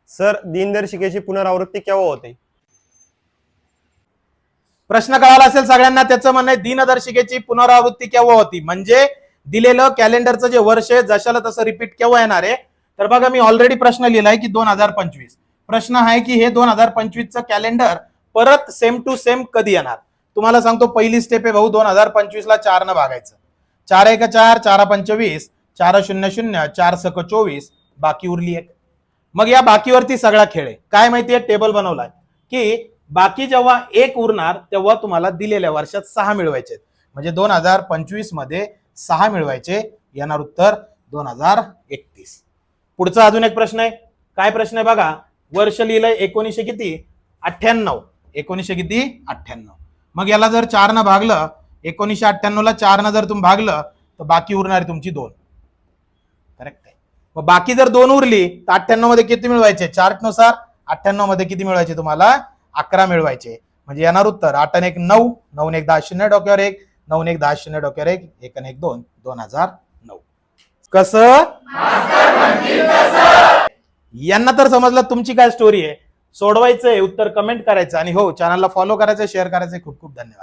Sir दिनदर्शिकेची पुनरावृत्ती केव्हा होते? प्रश्न कळाला असेल सगळ्यांना. त्याचं म्हणणं आहे दिनदर्शिकेची पुनरावृत्ती केव्हा होती, म्हणजे दिलेलं कॅलेंडरचं जे वर्ष आहे जशाला तसं रिपीट केव्हा येणार आहे. तर बघा मी ऑलरेडी प्रश्न लिहिलाय की 2025. प्रश्न आहे की हे 2025चं कॅलेंडर परत सेम टू सेम कधी येणार. तुम्हाला सांगतो पहिली स्टेप आहे भाऊ, 2025ला 4 न भागायचं. 4 1 4, 4 25, 4 0 0, 4 6 24, बाकी उरली एक. मग या बाकीवरती सगळा खेळ आहे. काय माहितीये, टेबल बनवलाय की बाकी जेव्हा एक उरणार तेव्हा तुम्हाला दिलेल्या वर्षात 6 मिळवायचे, म्हणजे 2025 मध्ये 6 मिळवायचे. येणार उत्तर 2031. पुढचा अजून एक प्रश्न आहे. काय प्रश्न आहे बघा, वर्ष लिहिलंय 1900 किती 98. 1900 किती 98. मग याला जर 4 न भागलं, 1998 ला 4 न जर तुम्ही भागलं तर बाकी उरणार तुमची 2. करेक्ट आहे. मग बाकी जर 2 उरली तर 98 मध्ये किती मिळवायचे, चार्ट नुसार 98 मध्ये किती मिळवायचे तुम्हाला, 11 मिळवायचे. म्हणजे येणार उत्तर 8 आणि 1 9, 9 आणि 1 10 0 डोक्यावर 1, 9 आणि 1 10 0 डोक्यावर 1, 1 आणि 1 2, 2009. कसं यांना तर समजलं तुमची काय स्टोरी आहे. सोडवायचंय उत्तर कमेंट करायचं आणि हो चॅनलला फॉलो करायचं, शेअर करायचं. खूप खूप धन्यवाद.